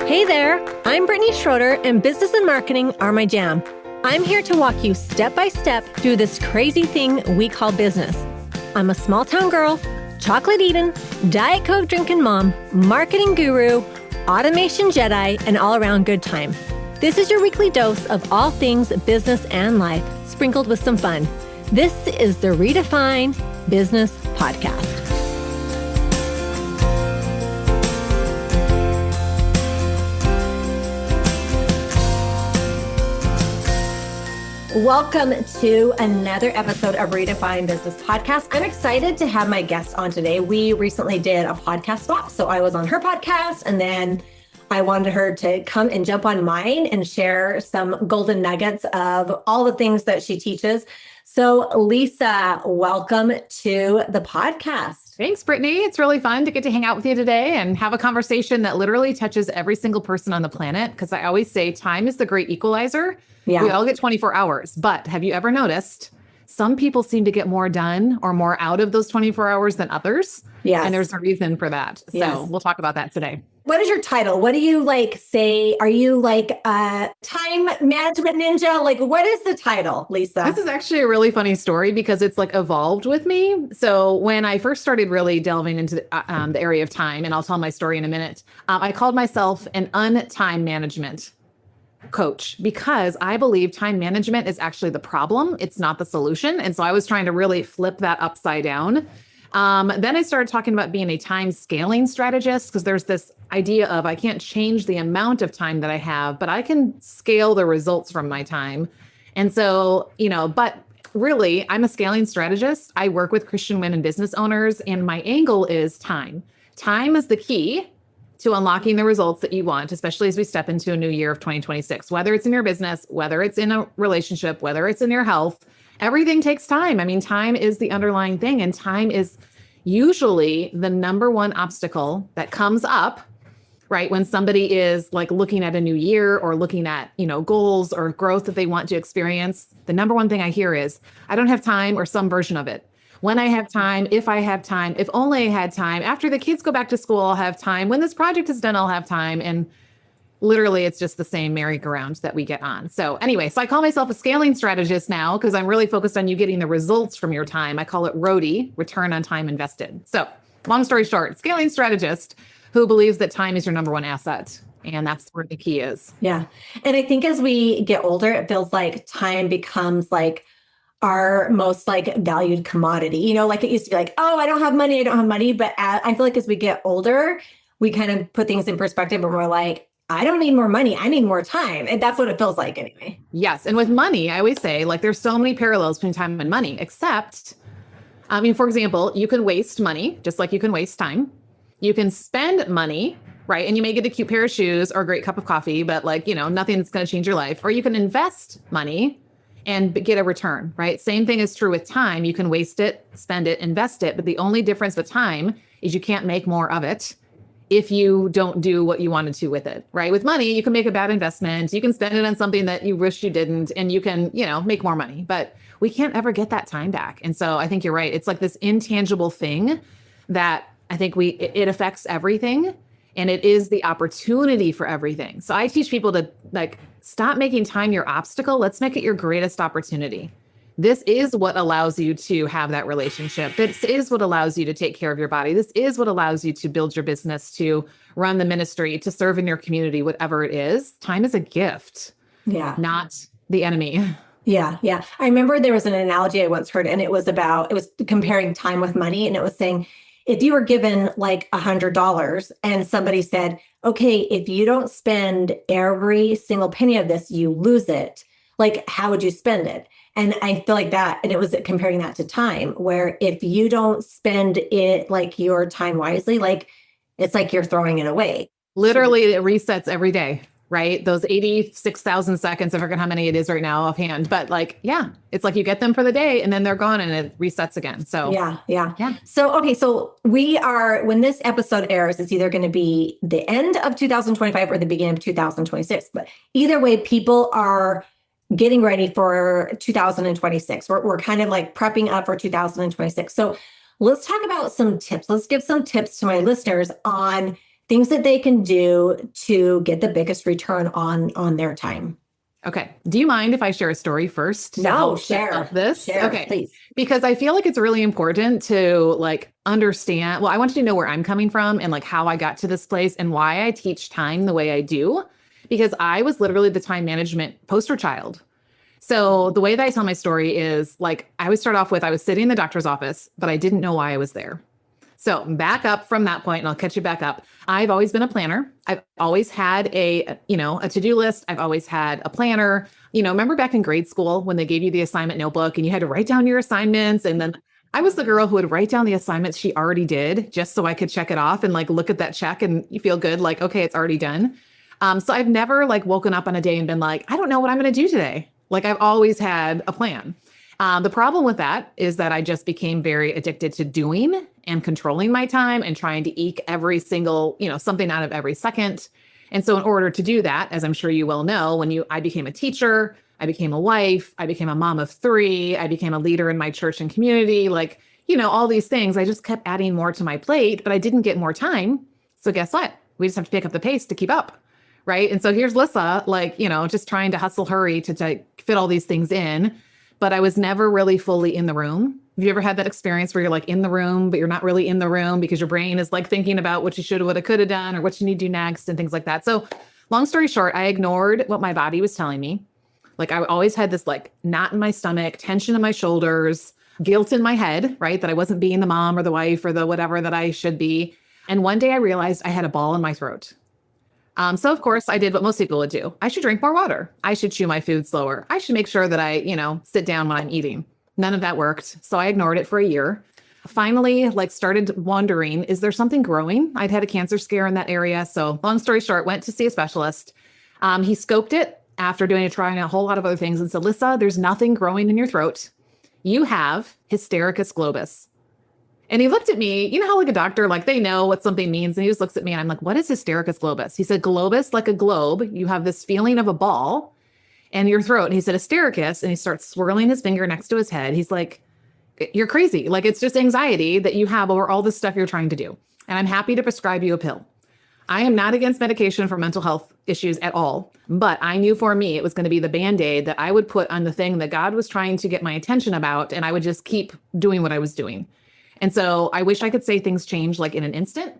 Hey there, I'm Brittni Schroeder, and business and marketing are my jam. I'm here to walk you step by step through this crazy thing we call business. I'm a small town girl, chocolate eating, Diet Coke drinking mom, marketing guru, automation Jedi, and all around good time. This is your weekly dose of all things business and life, sprinkled with some fun. This is the Redefined Business Podcast. Welcome to another episode of Redefined Business Podcast. I'm excited to have my guest on today. We recently did a podcast swap. So I was on her podcast and then I wanted her to come and jump on mine and share some golden nuggets of all the things that she teaches. So Lissa, welcome to the podcast. Thanks, Brittni. It's really fun to get to hang out with you today and have a conversation that literally touches every single person on the planet. Because I always say time is the great equalizer. Yeah. We all get 24 hours, but have you ever noticed some people seem to get more done or more out of those 24 hours than others? Yes. And there's a reason for that. So We'll talk about that today. What is your title? What do you say? Are you time management ninja? What is the title, Lissa? This is actually a really funny story because it's evolved with me. So when I first started really delving into the area of time, and I'll tell my story in a minute, I called myself an untime management coach because I believe time management is actually the problem. It's not the solution. And so I was trying to really flip that upside down. Then I started talking about being a time scaling strategist because there's this idea of I can't change the amount of time that I have, but I can scale the results from my time. And so, but really I'm a scaling strategist. I work with Christian women business owners and my angle is time. Time is the key to unlocking the results that you want, especially as we step into a new year of 2026, whether it's in your business, whether it's in a relationship, whether it's in your health, everything takes time. I mean, time is the underlying thing, and time is usually the number one obstacle that comes up, right? When somebody is looking at a new year or looking at, goals or growth that they want to experience, the number one thing I hear is, I don't have time or some version of it. When I have time, if I have time, if only I had time, after the kids go back to school, I'll have time. When this project is done, I'll have time. And literally, it's just the same merry-go-round that we get on. So anyway, I call myself a scaling strategist now because I'm really focused on you getting the results from your time. I call it ROTI, return on time invested. So long story short, scaling strategist who believes that time is your number one asset. And that's where the key is. Yeah. And I think as we get older, it feels like time becomes our most valued commodity. It used to be oh, I don't have money. But I feel as we get older, we kind of put things in perspective and we're I don't need more money. I need more time. And that's what it feels like anyway. Yes. And with money, I always say there's so many parallels between time and money, except, for example, you can waste money just like you can waste time. You can spend money, right? And you may get a cute pair of shoes or a great cup of coffee, but nothing's going to change your life. Or you can invest money and get a return, right? Same thing is true with time. You can waste it, spend it, invest it. But the only difference with time is you can't make more of it if you don't do what you wanted to with it, right? With money, you can make a bad investment. You can spend it on something that you wish you didn't, and you can, make more money, but we can't ever get that time back. And so I think you're right. It's this intangible thing that I think it affects everything, and it is the opportunity for everything. So I teach people to stop making time your obstacle. Let's make it your greatest opportunity. This is what allows you to have that relationship. This is what allows you to take care of your body. This is what allows you to build your business, to run the ministry, to serve in your community, whatever it is. Time is a gift, not the enemy. Yeah. Yeah. I remember there was an analogy I once heard, and it was comparing time with money. And it was saying, if you were given $100 and somebody said, okay, if you don't spend every single penny of this, you lose it. How would you spend it? And I feel that, and it was comparing that to time, where if you don't spend it your time wisely, it's you're throwing it away. Literally, it resets every day, right? Those 86,000 seconds, I forget how many it is right now offhand, but it's you get them for the day and then they're gone and it resets again. So yeah. So, okay. So when this episode airs, it's either going to be the end of 2025 or the beginning of 2026, but either way, people are getting ready for 2026. We're kind of prepping up for 2026. So let's talk about some tips. Let's give some tips to my listeners on things that they can do to get the biggest return on their time. Okay. Do you mind if I share a story first? No, share this. Share, okay. Please. Because I feel like it's really important to like understand. Well, I want you to know where I'm coming from and like how I got to this place and why I teach time the way I do. Because I was literally the time management poster child. So the way that I tell my story is like, I would start off with, I was sitting in the doctor's office, but I didn't know why I was there. So back up from that point, and I'll catch you back up. I've always been a planner. I've always had a to-do list. I've always had a planner. Remember back in grade school when they gave you the assignment notebook and you had to write down your assignments. And then I was the girl who would write down the assignments she already did just so I could check it off and like look at that check and you feel good. Like, okay, it's already done. So I've never like woken up on a day and been like, I don't know what I'm going to do today. Like I've always had a plan. The problem with that is that I just became very addicted to doing and controlling my time and trying to eke every single, something out of every second. And so in order to do that, as I'm sure you well know, I became a teacher, I became a wife, I became a mom of 3, I became a leader in my church and community, like, all these things, I just kept adding more to my plate, but I didn't get more time. So guess what? We just have to pick up the pace to keep up. Right. And so here's Lissa, like, just trying to hustle, hurry to fit all these things in. But I was never really fully in the room. Have you ever had that experience where you're like in the room, but you're not really in the room because your brain is like thinking about what you should have, would have, could have done or what you need to do next and things like that. So long story short, I ignored what my body was telling me. Like I always had this like knot in my stomach, tension in my shoulders, guilt in my head, right? That I wasn't being the mom or the wife or the whatever that I should be. And one day I realized I had a ball in my throat. So of course I did what most people would do. I should drink more water. I should chew my food slower. I should make sure that I, sit down when I'm eating. None of that worked. So I ignored it for a year. Finally, started wondering, is there something growing? I'd had a cancer scare in that area. So long story short, went to see a specialist. He scoped it after trying a whole lot of other things and said, Lissa, there's nothing growing in your throat. You have hystericus globus. And he looked at me, you know how like a doctor, like they know what something means. And he just looks at me and I'm like, what is hystericus globus? He said, globus, like a globe. You have this feeling of a ball in your throat. And he said, hystericus. And he starts swirling his finger next to his head. He's like, you're crazy. Like, it's just anxiety that you have over all this stuff you're trying to do. And I'm happy to prescribe you a pill. I am not against medication for mental health issues at all. But I knew for me, it was going to be the Band-Aid that I would put on the thing that God was trying to get my attention about. And I would just keep doing what I was doing. And so I wish I could say things changed like in an instant.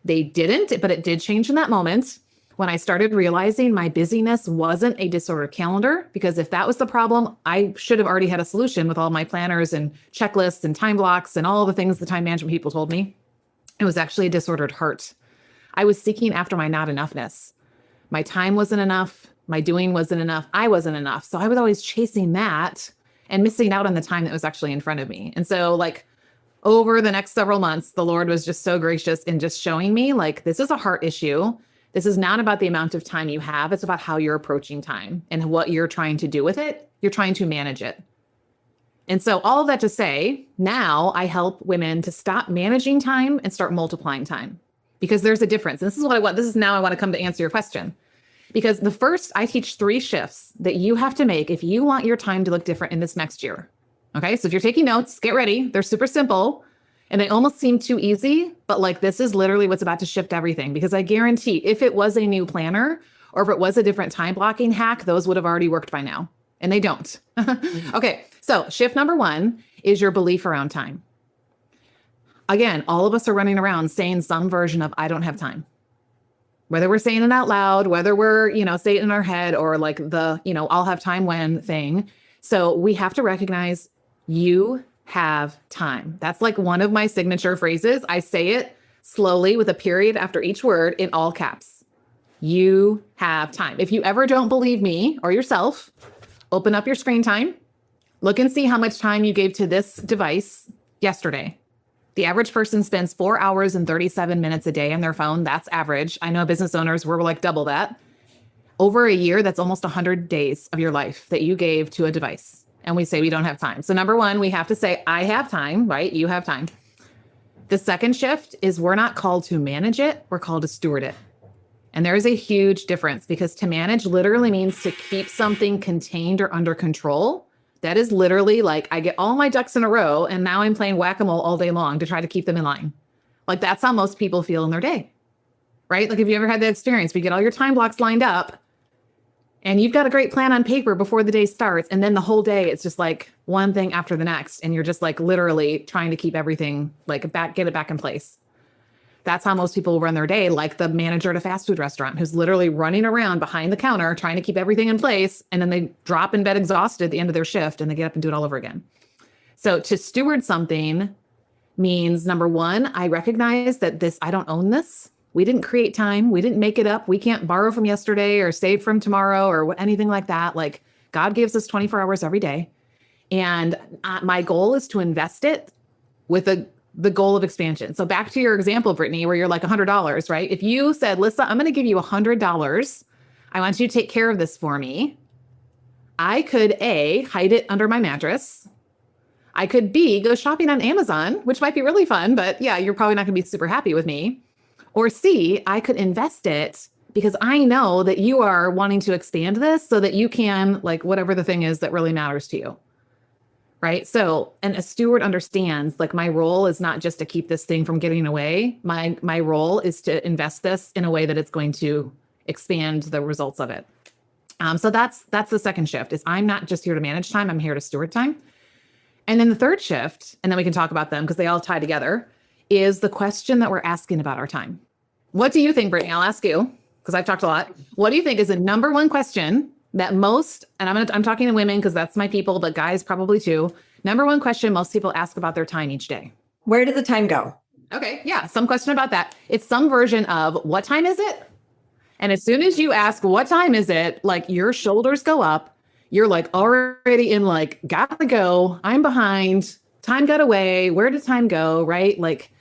They didn't, but it did change in that moment when I started realizing my busyness wasn't a disordered calendar, because if that was the problem, I should have already had a solution with all my planners and checklists and time blocks and all the things the time management people told me. It was actually a disordered heart. I was seeking after my not enoughness. My time wasn't enough. My doing wasn't enough. I wasn't enough. So I was always chasing that and missing out on the time that was actually in front of me. And so over the next several months, the Lord was just so gracious in just showing me this is a heart issue. This is not about the amount of time you have. It's about how you're approaching time and what you're trying to do with it. You're trying to manage it. And so all of that to say, now I help women to stop managing time and start multiplying time, because there's a difference. And this is what I want. This is now I want to come to answer your question, because I teach 3 shifts that you have to make if you want your time to look different in this next year. Okay, so if you're taking notes, get ready. They're super simple and they almost seem too easy, but this is literally what's about to shift everything, because I guarantee if it was a new planner or if it was a different time blocking hack, those would have already worked by now, and they don't. Okay, so shift number 1 is your belief around time. Again, all of us are running around saying some version of, I don't have time. Whether we're saying it out loud, whether we're, saying it in our head, or I'll have time when thing. So we have to recognize you have time. That's one of my signature phrases. I say it slowly with a period after each word in all caps. You have time. If you ever don't believe me or yourself, open up your screen time, look and see how much time you gave to this device yesterday. The average person spends 4 hours and 37 minutes a day on their phone. That's average. I know business owners were double that. Over a year, that's almost 100 days of your life that you gave to a device. And we say we don't have time. So number 1, we have to say, I have time, right? You have time. The second shift is we're not called to manage it. We're called to steward it. And there is a huge difference, because to manage literally means to keep something contained or under control. That is literally I get all my ducks in a row and now I'm playing whack-a-mole all day long to try to keep them in line. That's how most people feel in their day. right? Like, have you ever had that experience? We get all your time blocks lined up and you've got a great plan on paper before the day starts. And then the whole day, it's just like one thing after the next. And you're just like literally trying to keep everything like get it back in place. That's how most people run their day, like the manager at a fast food restaurant who's literally running around behind the counter trying to keep everything in place. And then they drop in bed exhausted at the end of their shift and they get up and do it all over again. So to steward something means, number one, I recognize that I don't own this. We didn't create time. We didn't make it up. We can't borrow from yesterday or save from tomorrow or anything like that. Like, God gives us 24 hours every day. And my goal is to invest it with the goal of expansion. So back to your example, Brittni, where you're like $100, right? If you said, Lissa, I'm going to give you $100. I want you to take care of this for me. I could A, hide it under my mattress. I could B, go shopping on Amazon, which might be really fun, but yeah, you're probably not going to be super happy with me. Or C, I could invest it because I know that you are wanting to expand this so that you can, like, whatever the thing is that really matters to you. Right. So, and a steward understands, like, my role is not just to keep this thing from getting away. My role is to invest this in a way that it's going to expand the results of it. So that's the second shift, is I'm not just here to manage time. I'm here to steward time. And then the third shift, and then we can talk about them because they all tie together, is the question that we're asking about our time. What do you think, Brittni? I'll ask you because I've talked a lot. What do you think is the number one question that most, and I'm talking to women because that's my people, but guys probably too. Number one question most people ask about their time each day. Where did the time go? Okay. Yeah. Some question about that. It's some version of what time is it? And as soon as you ask what time is it, like, your shoulders go up. You're like already in like, gotta go. I'm behind. Time got away. Where did time go? Right? Like,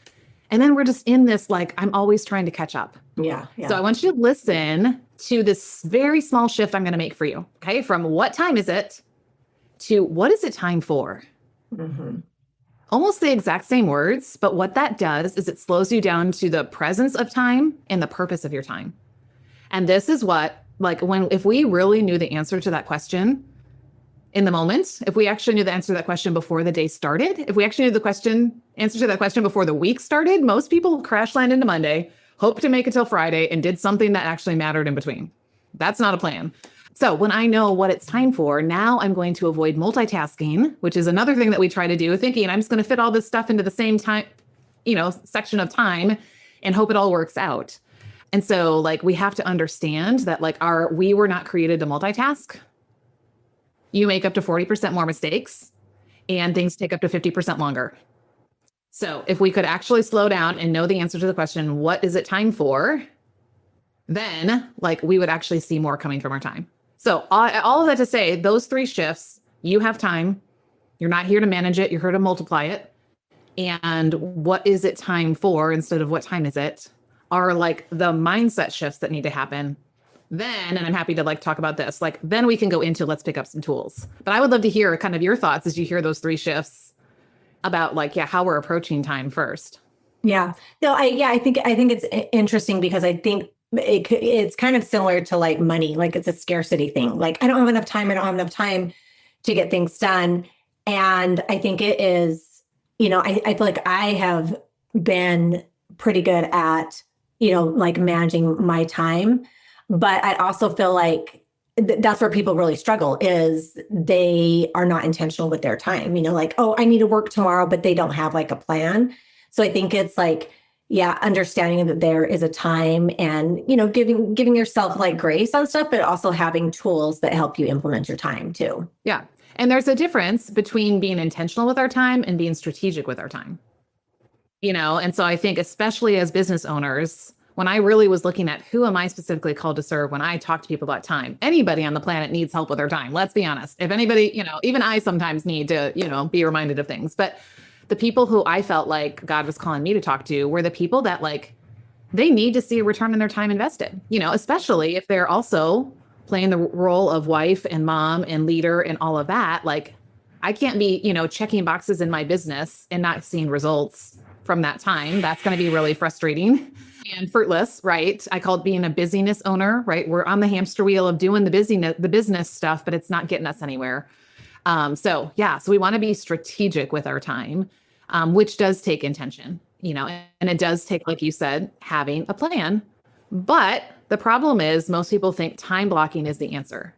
and then we're just in this, like, I'm always trying to catch up. Yeah. So I want you to listen to this very small shift I'm going to make for you. Okay. From what time is it to what is it time for? Mm-hmm. Almost the exact same words, but what that does is it slows you down to the presence of time and the purpose of your time. And this is what, like, if we really knew the answer to that question in the moment, if we actually knew the answer to that question before the day started, if we actually knew the answer to that question before the week started, most people crash land into Monday, hope to make it till Friday, and did something that actually mattered in between. That's not a plan. So when I know what it's time for, now I'm going to avoid multitasking, which is another thing that we try to do, thinking I'm just going to fit all this stuff into the same time, section of time and hope it all works out. And so, like, we have to understand that, like, we were not created to multitask. You make up to 40% more mistakes and things take up to 50% longer. So if we could actually slow down and know the answer to the question, what is it time for? Then, like, we would actually see more coming from our time. So all of that to say, those three shifts, you have time. You're not here to manage it. You're here to multiply it. And what is it time for instead of what time is it are, like, the mindset shifts that need to happen. Then, and I'm happy to, like, talk about this, like, then we can go into, let's pick up some tools. But I would love to hear kind of your thoughts as you hear those three shifts about, like, how we're approaching time first. Yeah. No, I think it's interesting because I think it's kind of similar to, like, money. Like, it's a scarcity thing. Like, I don't have enough time. I don't have enough time to get things done. And I think it is, I feel like I have been pretty good at, like, managing my time. But I also feel like that's where people really struggle, is they are not intentional with their time, like, oh, I need to work tomorrow, but they don't have, like, a plan. So I think it's like, understanding that there is a time and, giving yourself, like, grace on stuff, but also having tools that help you implement your time too. Yeah. And there's a difference between being intentional with our time and being strategic with our time, and so I think, especially as business owners, when I really was looking at who am I specifically called to serve, when I talk to people about time, anybody on the planet needs help with their time. Let's be honest. If anybody, even I sometimes need to, be reminded of things. But the people who I felt like God was calling me to talk to were the people that, like, they need to see a return on their time invested, especially if they're also playing the role of wife and mom and leader and all of that. Like, I can't be, checking boxes in my business and not seeing results from that time. That's going to be really frustrating and fruitless, right? I call it being a busyness owner, right? We're on the hamster wheel of doing the business stuff, but it's not getting us anywhere. So we want to be strategic with our time, which does take intention, and it does take, like you said, having a plan But the problem is most people think time blocking is the answer.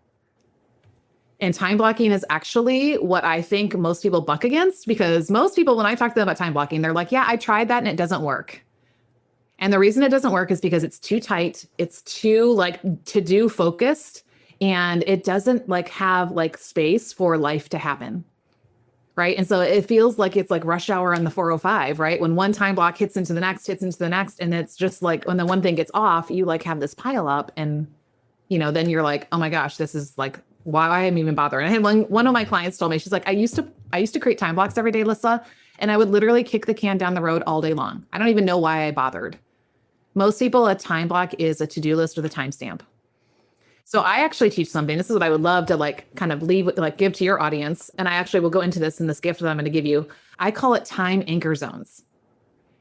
And time blocking is actually what I think most people buck against, because most people, when I talk to them about time blocking, they're like, yeah, I tried that and it doesn't work. And the reason it doesn't work is because it's too tight. It's too like to-do focused, and it doesn't like have like space for life to happen. Right. And so it feels like it's like rush hour on the 405, right? When one time block hits into the next, and it's just like when the one thing gets off, you like have this pile up, and, then you're like, oh my gosh, this is like, why I'm even bothering. I had one of my clients told me, she's like, I used to create time blocks every day, Lissa, and I would literally kick the can down the road all day long. I don't even know why I bothered. Most people, a time block is a to-do list with a timestamp. So I actually teach something. This is what I would love to like kind of give to your audience. And I actually will go into this in this gift that I'm going to give you. I call it time anchor zones.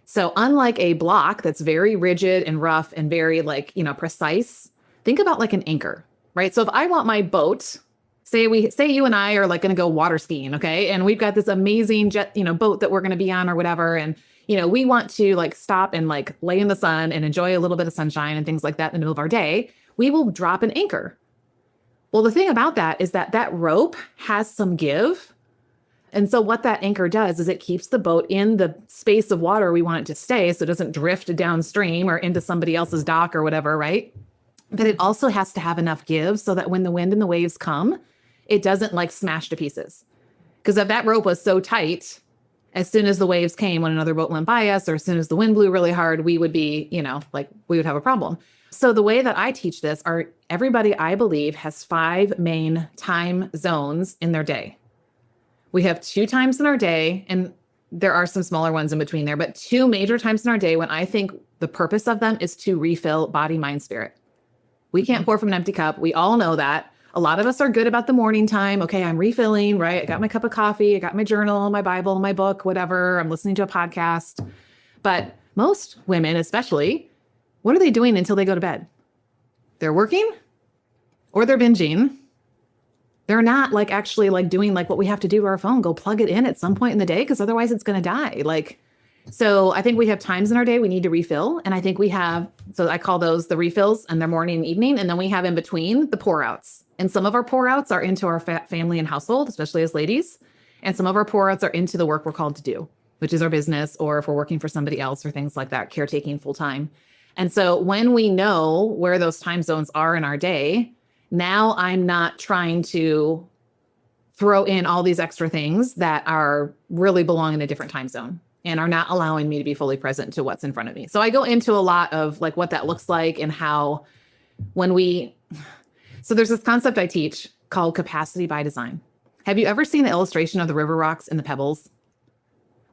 So unlike a block that's very rigid and rough and very like, precise, think about like an anchor, right? So if I want my boat, say you and I are like going to go water skiing, okay? And we've got this amazing boat that we're going to be on or whatever. And, we want to like stop and like lay in the sun and enjoy a little bit of sunshine and things like that in the middle of our day. We will drop an anchor. Well, the thing about that is that rope has some give. And so what that anchor does is it keeps the boat in the space of water we want it to stay, so it doesn't drift downstream or into somebody else's dock or whatever, right? But it also has to have enough give so that when the wind and the waves come, it doesn't like smash to pieces. Because if that rope was so tight, as soon as the waves came when another boat went by us, or as soon as the wind blew really hard, we would be, we would have a problem. So the way that I teach this everybody, I believe, has 5 main time zones in their day. We have 2 times in our day, and there are some smaller ones in between there, but 2 major times in our day when I think the purpose of them is to refill body, mind, spirit. We can't pour from an empty cup. We all know that. A lot of us are good about the morning time. Okay, I'm refilling, right? I got my cup of coffee, I got my journal, my Bible, my book, whatever. I'm listening to a podcast. But most women, especially, what are they doing until they go to bed? They're working or they're binging. They're not like actually like doing like what we have to do to our phone, go plug it in at some point in the day, because otherwise it's going to die. So I think we have times in our day we need to refill. And I think we have, so I call those the refills, and they're morning and evening. And then we have in between the pour outs. And some of our pour outs are into our family and household, especially as ladies. And some of our pour outs are into the work we're called to do, which is our business, or if we're working for somebody else or things like that, caretaking full time. And so when we know where those time zones are in our day, now I'm not trying to throw in all these extra things that are really belong in a different time zone and are not allowing me to be fully present to what's in front of me. So I go into a lot of like what that looks like and how so there's this concept I teach called capacity by design. Have you ever seen the illustration of the river rocks and the pebbles?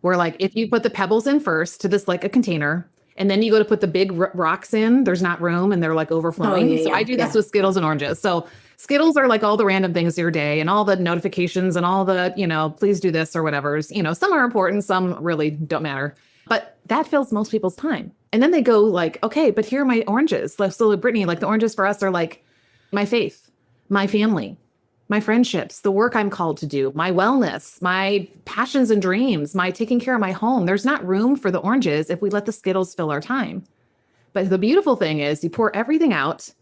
Where like if you put the pebbles in first to this like a container, and then you go to put the big rocks in, there's not room and they're like overflowing. So I do this with Skittles and Oranges. So Skittles are like all the random things of your day and all the notifications and all the, please do this or whatever's, some are important, some really don't matter. But that fills most people's time. And then they go like, okay, but here are my oranges. So Brittni, like the oranges for us are like my faith, my family, my friendships, the work I'm called to do, my wellness, my passions and dreams, my taking care of my home. There's not room for the oranges if we let the Skittles fill our time. But the beautiful thing is you pour everything out,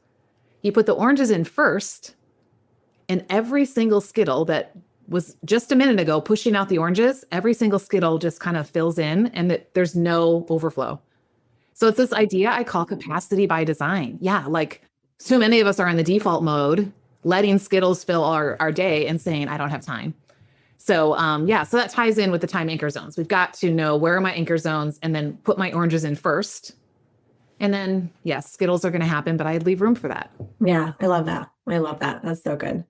you put the oranges in first, and every single Skittle that was just a minute ago pushing out the oranges, every single Skittle just kind of fills in, and there's no overflow. So it's this idea I call capacity by design. Yeah, like so many of us are in the default mode, letting Skittles fill our day and saying, I don't have time. So so that ties in with the time anchor zones. We've got to know where are my anchor zones and then put my oranges in first. And then, yes, Skittles are going to happen, but I leave room for that. Yeah, I love that. That's so good.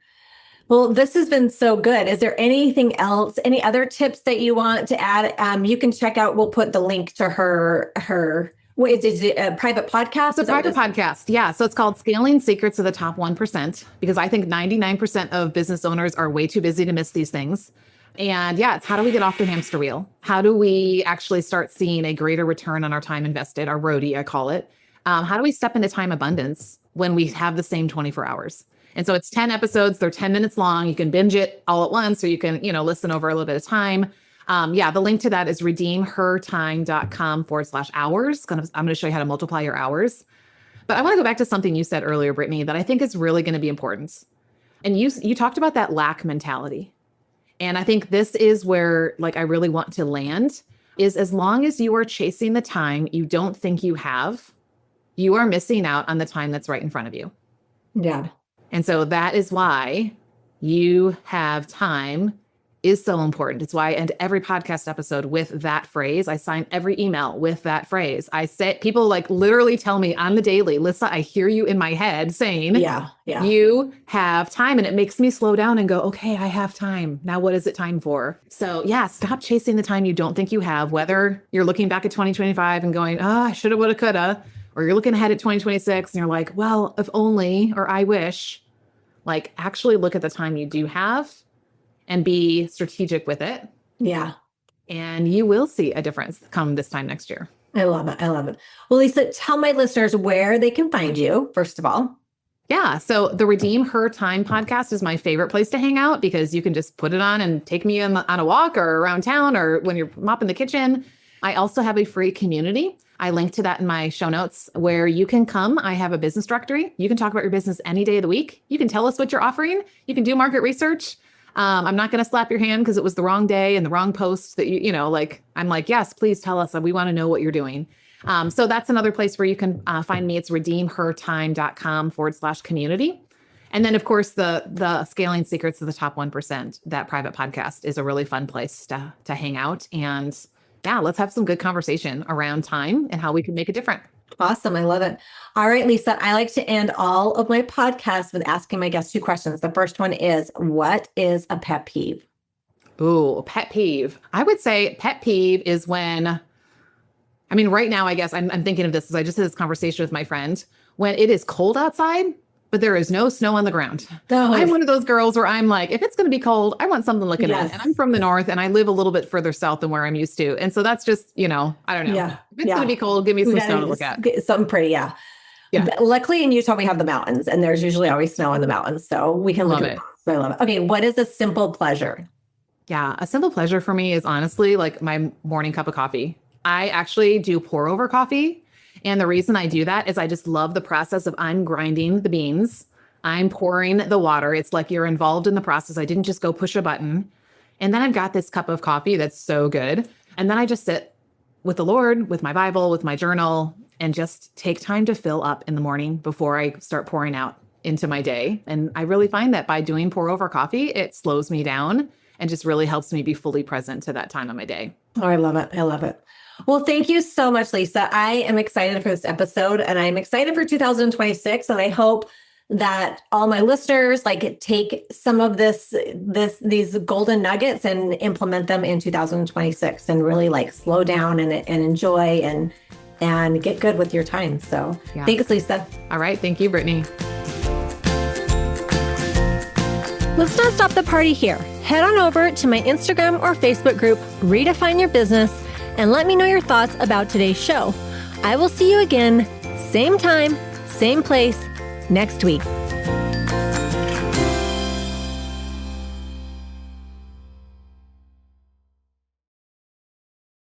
Well, this has been so good. Is there anything else, any other tips that you want to add? You can check out, we'll put the link to her is it a private podcast? It's a private podcast. Yeah. So it's called Scaling Secrets of the Top 1%, because I think 99% of business owners are way too busy to miss these things. And yeah, it's how do we get off the hamster wheel? How do we actually start seeing a greater return on our time invested, our roadie, I call it. How do we step into time abundance when we have the same 24 hours? And so it's 10 episodes. They're 10 minutes long. You can binge it all at once, or you can, listen over a little bit of time. The link to that is redeemhertime.com/hours. I'm going to show you how to multiply your hours. But I want to go back to something you said earlier, Brittni, that I think is really going to be important. And you talked about that lack mentality. And I think this is where like I really want to land is as long as you are chasing the time you don't think you have, you are missing out on the time that's right in front of you. Yeah. And so that is why you have time is so important. It's why I end every podcast episode with that phrase. I sign every email with that phrase. I say, people like literally tell me on the daily, Lissa, I hear you in my head saying, you have time. And it makes me slow down and go, okay, I have time. Now, what is it time for? So yeah, stop chasing the time you don't think you have, whether you're looking back at 2025 and going, oh, I shoulda, woulda, coulda, or you're looking ahead at 2026 and you're like, well, if only, or I wish. Like actually look at the time you do have and be strategic with it. Yeah. And you will see a difference come this time next year. I love it. I love it. Well, Lissa, tell my listeners where they can find you, first of all. Yeah. So the Redeem Her Time podcast is my favorite place to hang out because you can just put it on and take me on a walk or around town or when you're mopping the kitchen. I also have a free community. I link to that in my show notes where you can come. I have a business directory. You can talk about your business any day of the week. You can tell us what you're offering. You can do market research. I'm not going to slap your hand because it was the wrong day and the wrong post that I'm like, yes, please tell us. We want to know what you're doing. So that's another place where you can find me. It's redeemhertime.com/community. And then of course the Scaling Secrets of the Top 1%, that private podcast is a really fun place to hang out. And yeah, let's have some good conversation around time and how we can make a difference. Awesome. I love it. All right, Lissa, I like to end all of my podcasts with asking my guests 2 questions. The first one is, what is a pet peeve? Ooh, pet peeve. I would say pet peeve is when, right now, I guess I'm thinking of this as I just had this conversation with my friend when it is cold outside, but there is no snow on the ground. Oh. I'm one of those girls where I'm like, if it's going to be cold, I want something looking at. And I'm from the north and I live a little bit further south than where I'm used to. And so that's just, I don't know. Yeah. If it's going to be cold, give me some snow to look at. Something pretty. Yeah. Luckily in Utah, we have the mountains and there's usually always snow in the mountains. So we can look at it. So I love it. Okay. What is a simple pleasure? Yeah. A simple pleasure for me is honestly like my morning cup of coffee. I actually do pour over coffee. And the reason I do that is I just love the process of I'm grinding the beans. I'm pouring the water. It's like you're involved in the process. I didn't just go push a button. And then I've got this cup of coffee that's so good. And then I just sit with the Lord, with my Bible, with my journal, and just take time to fill up in the morning before I start pouring out into my day. And I really find that by doing pour over coffee, it slows me down and just really helps me be fully present to that time of my day. Oh, I love it. I love it. Well, thank you so much, Lissa. I am excited for this episode and I'm excited for 2026. And I hope that all my listeners take some of these golden nuggets and implement them in 2026 and really slow down and enjoy and get good with your time. So Thanks, Lissa. All right. Thank you, Brittni. Let's not stop the party here. Head on over to my Instagram or Facebook group, Redefine Your Business, and let me know your thoughts about today's show. I will see you again, same time, same place, next week.